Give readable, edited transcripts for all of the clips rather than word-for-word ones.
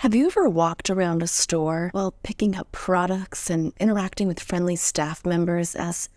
Have you ever walked around a store while picking up products and interacting with friendly staff members as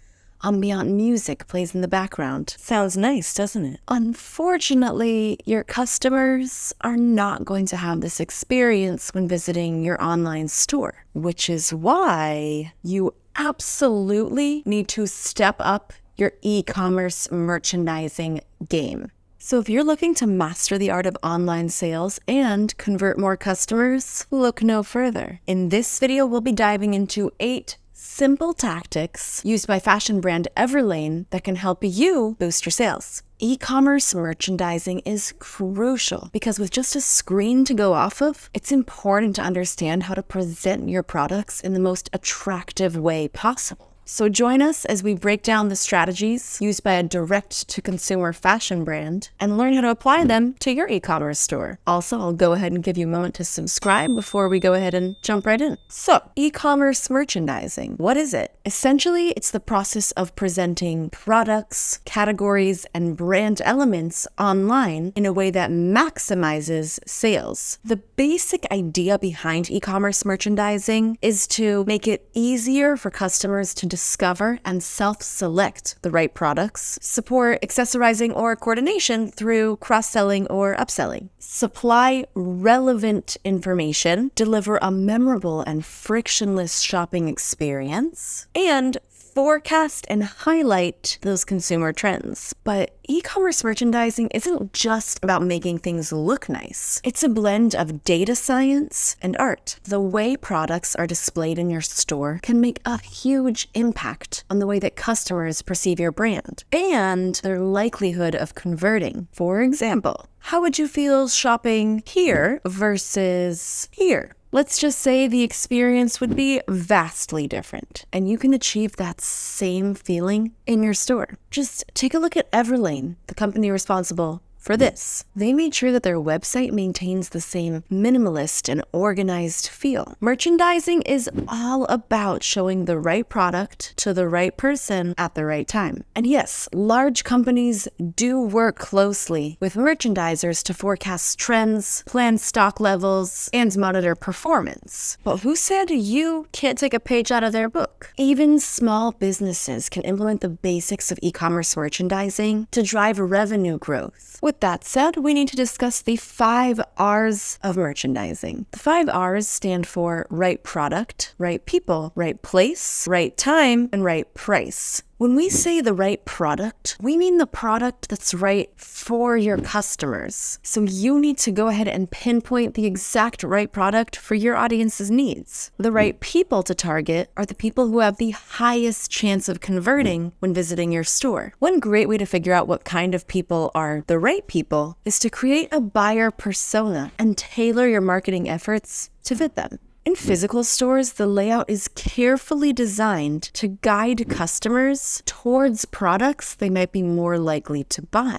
ambient music plays in the background? Sounds nice, doesn't it? Unfortunately, your customers are not going to have this experience when visiting your online store, which is why you absolutely need to step up your e-commerce merchandising game. So if you're looking to master the art of online sales and convert more customers, look no further. In this video, we'll be diving into 8 simple tactics used by fashion brand Everlane that can help you boost your sales. E-commerce merchandising is crucial because with just a screen to go off of, it's important to understand how to present your products in the most attractive way possible. So join us as we break down the strategies used by a direct-to-consumer fashion brand and learn how to apply them to your e-commerce store. Also, I'll go ahead and give you a moment to subscribe before we go ahead and jump right in. So, e-commerce merchandising, what is it? Essentially, it's the process of presenting products, categories, and brand elements online in a way that maximizes sales. The basic idea behind e-commerce merchandising is to make it easier for customers to discover and self-select the right products, support accessorizing or coordination through cross-selling or upselling, supply relevant information, deliver a memorable and frictionless shopping experience, and forecast and highlight those consumer trends. But e-commerce merchandising isn't just about making things look nice. It's a blend of data science and art. The way products are displayed in your store can make a huge impact on the way that customers perceive your brand and their likelihood of converting. For example, how would you feel shopping here versus here? Let's just say the experience would be vastly different, and you can achieve that same feeling in your store. Just take a look at Everlane, the company responsible for this. They made sure that their website maintains the same minimalist and organized feel. Merchandising is all about showing the right product to the right person at the right time. And yes, large companies do work closely with merchandisers to forecast trends, plan stock levels, and monitor performance. But who said you can't take a page out of their book? Even small businesses can implement the basics of e-commerce merchandising to drive revenue growth. With that said, we need to discuss the 5 R's of merchandising. The 5 R's stand for right product, right people, right place, right time, and right price. When we say the right product, we mean the product that's right for your customers. So you need to go ahead and pinpoint the exact right product for your audience's needs. The right people to target are the people who have the highest chance of converting when visiting your store. One great way to figure out what kind of people are the right people is to create a buyer persona and tailor your marketing efforts to fit them. In physical stores, the layout is carefully designed to guide customers towards products they might be more likely to buy.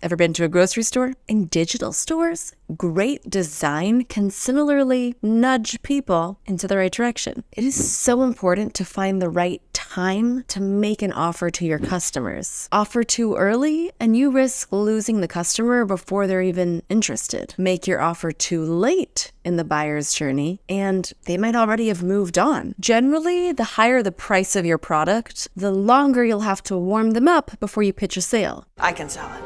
Ever been to a grocery store? In digital stores, great design can similarly nudge people into the right direction. It is so important to find the right time to make an offer to your customers. Offer too early and you risk losing the customer before they're even interested. Make your offer too late in the buyer's journey and they might already have moved on. Generally, the higher the price of your product, the longer you'll have to warm them up before you pitch a sale. I can sell it.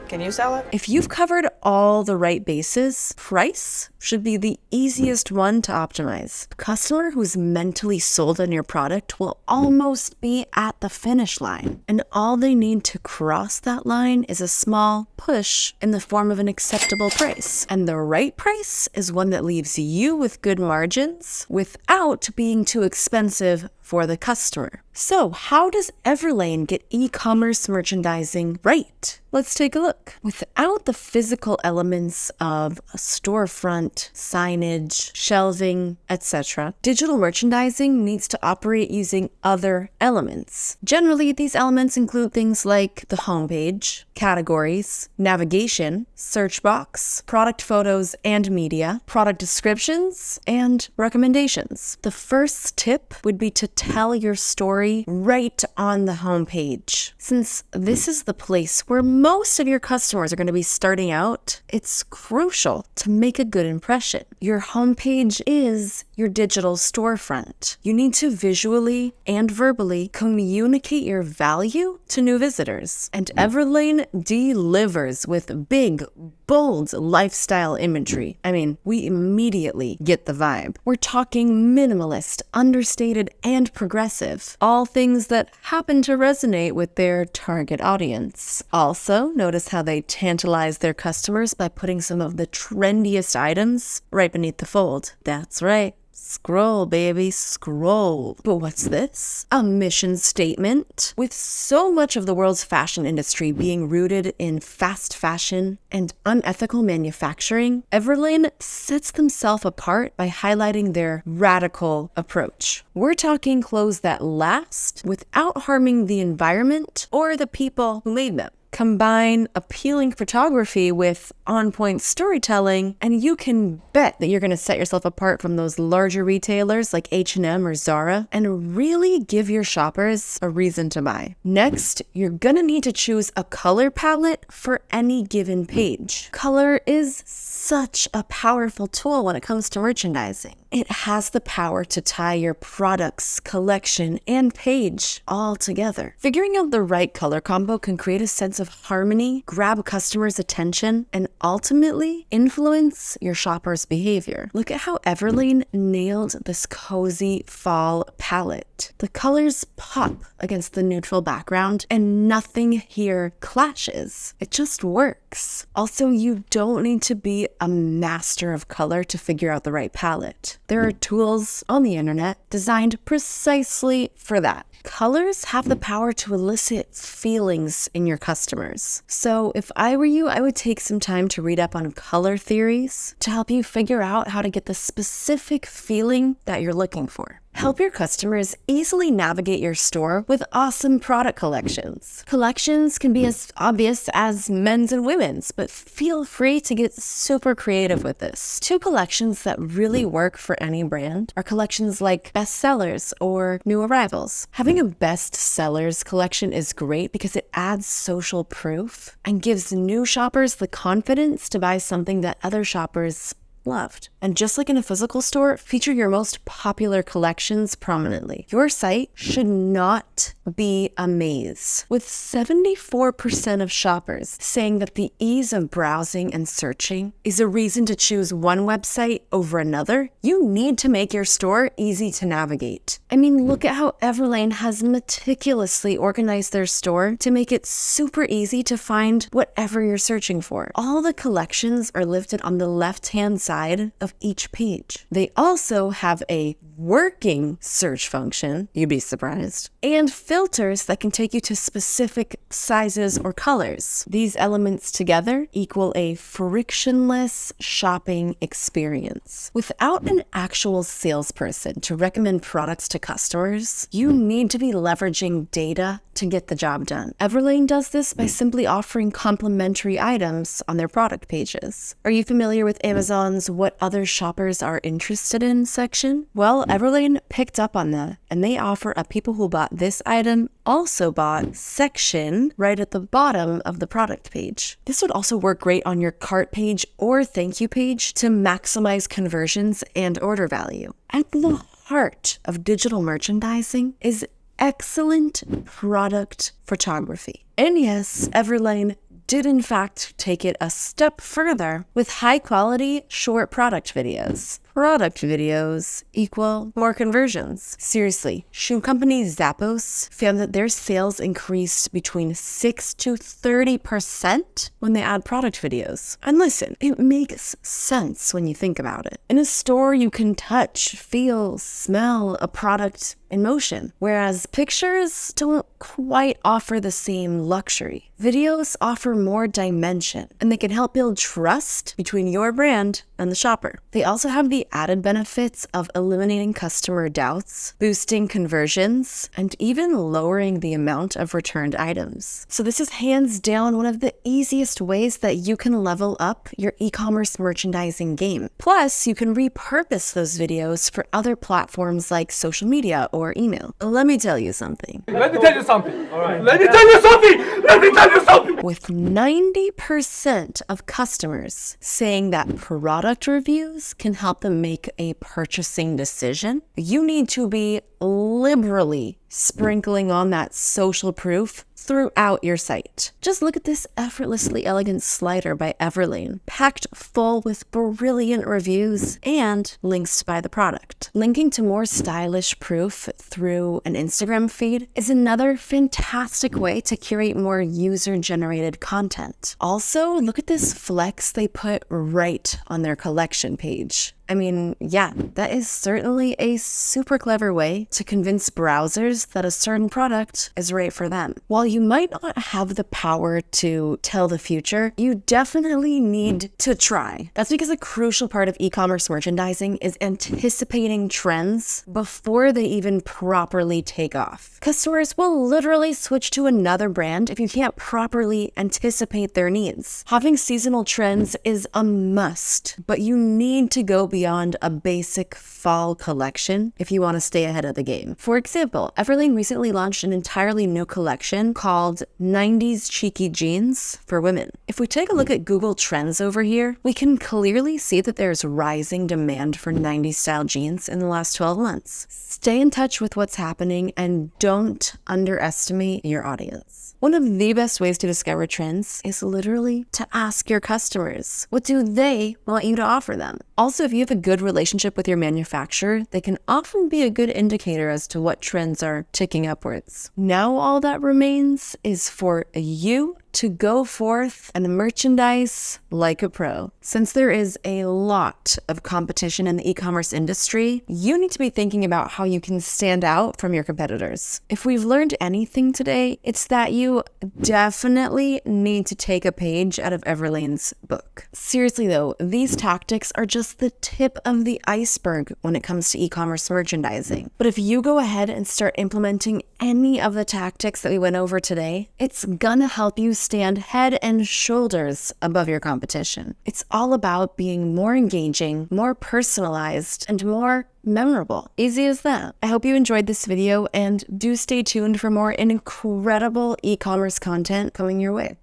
Can you sell it? If you've covered all the right bases, price should be the easiest one to optimize. A customer who's mentally sold on your product will almost be at the finish line, and all they need to cross that line is a small push in the form of an acceptable price. And the right price is one that leaves you with good margins without being too expensive for the customer. So how does Everlane get e-commerce merchandising right? Let's take a look. Without the physical elements of a storefront, signage, shelving, etc., digital merchandising needs to operate using other elements. Generally, these elements include things like the homepage, categories, navigation, search box, product photos and media, product descriptions, and recommendations. The first tip would be to tell your story right on the homepage. Since this is the place where most of your customers are going to be starting out, it's crucial to make a good impression. Your homepage is your digital storefront. You need to visually and verbally communicate your value to new visitors. And Everlane delivers with big, bold lifestyle imagery. I mean, we immediately get the vibe. We're talking minimalist, understated, and progressive. All things that happen to resonate with their target audience. Also, notice how they tantalize their customers by putting some of the trendiest items right beneath the fold. That's right. Scroll, baby, scroll. But what's this? A mission statement. With so much of the world's fashion industry being rooted in fast fashion and unethical manufacturing, Everlane sets themselves apart by highlighting their radical approach. We're talking clothes that last without harming the environment or the people who made them. Combine appealing photography with on-point storytelling, and you can bet that you're going to set yourself apart from those larger retailers like H&M or Zara and really give your shoppers a reason to buy. Next, you're going to need to choose a color palette for any given page. Color is such a powerful tool when it comes to merchandising. It has the power to tie your products, collection, and page all together. Figuring out the right color combo can create a sense of harmony, grab customers' attention, and ultimately influence your shoppers' behavior. Look at how Everlane nailed this cozy fall palette. The colors pop against the neutral background, and nothing here clashes. It just works. Also, you don't need to be a master of color to figure out the right palette. There are tools on the internet designed precisely for that. Colors have the power to elicit feelings in your customers. So if I were you, I would take some time to read up on color theories to help you figure out how to get the specific feeling that you're looking for. Help your customers easily navigate your store with awesome product collections. Collections can be as obvious as men's and women's, but feel free to get super creative with this. Two collections that really work for any brand are collections like bestsellers or new arrivals. Having a bestsellers collection is great because it adds social proof and gives new shoppers the confidence to buy something that other shoppers loved. And just like in a physical store, feature your most popular collections prominently. Your site should not be a maze. With 74% of shoppers saying that the ease of browsing and searching is a reason to choose one website over another, you need to make your store easy to navigate. I mean, look at how Everlane has meticulously organized their store to make it super easy to find whatever you're searching for. All the collections are listed on the left-hand side of each page. They also have a working search function, you'd be surprised, and filters that can take you to specific sizes or colors. These elements together equal a frictionless shopping experience. Without an actual salesperson to recommend products to customers, you need to be leveraging data to get the job done. Everlane does this by simply offering complimentary items on their product pages. Are you familiar with Amazon's What Other Shoppers Are Interested In section? Well, Everlane picked up on that, and they offer a people who bought this item also bought section right at the bottom of the product page. This would also work great on your cart page or thank you page to maximize conversions and order value. At the heart of digital merchandising is excellent product photography. And yes, Everlane did in fact take it a step further with high quality short product videos. Product videos equal more conversions. Seriously, shoe company Zappos found that their sales increased between 6 to 30% when they add product videos. And listen, it makes sense when you think about it. In a store, you can touch, feel, smell a product in motion, whereas pictures don't quite offer the same luxury. Videos offer more dimension, and they can help build trust between your brand and the shopper. They also have the added benefits of eliminating customer doubts, boosting conversions, and even lowering the amount of returned items. So this is hands down one of the easiest ways that you can level up your e-commerce merchandising game. Plus, you can repurpose those videos for other platforms like social media or email. Let me tell you something. Let me tell you something. All right. Let me tell you something. Let me tell you something. With 90% of customers saying that product reviews can help them make a purchasing decision, you need to be liberally sprinkling on that social proof throughout your site. Just look at this effortlessly elegant slider by Everlane, packed full with brilliant reviews and links to buy the product. Linking to more stylish proof through an Instagram feed is another fantastic way to curate more user-generated content. Also, look at this flex they put right on their collection page. I mean, yeah, that is certainly a super clever way to convince browsers that a certain product is right for them. While you might not have the power to tell the future, you definitely need to try. That's because a crucial part of e-commerce merchandising is anticipating trends before they even properly take off. Customers will literally switch to another brand if you can't properly anticipate their needs. Having seasonal trends is a must, but you need to go beyond a basic fall collection if you want to stay ahead of the game. For example, Everlane recently launched an entirely new collection called 90s Cheeky Jeans for women. If we take a look at Google Trends over here, we can clearly see that there's rising demand for 90s style jeans in the last 12 months. Stay in touch with what's happening and don't underestimate your audience. One of the best ways to discover trends is literally to ask your customers, what do they want you to offer them? Also, if you have a good relationship with your manufacturer, they can often be a good indicator as to what trends are ticking upwards. Now all that remains is for you to go forth and merchandise like a pro. Since there is a lot of competition in the e-commerce industry, you need to be thinking about how you can stand out from your competitors. If we've learned anything today, it's that you definitely need to take a page out of Everlane's book. Seriously though, these tactics are just the tip of the iceberg when it comes to e-commerce merchandising. But if you go ahead and start implementing any of the tactics that we went over today, it's gonna help you stand head and shoulders above your competition. It's all about being more engaging, more personalized, and more memorable. Easy as that. I hope you enjoyed this video and do stay tuned for more incredible e-commerce content coming your way.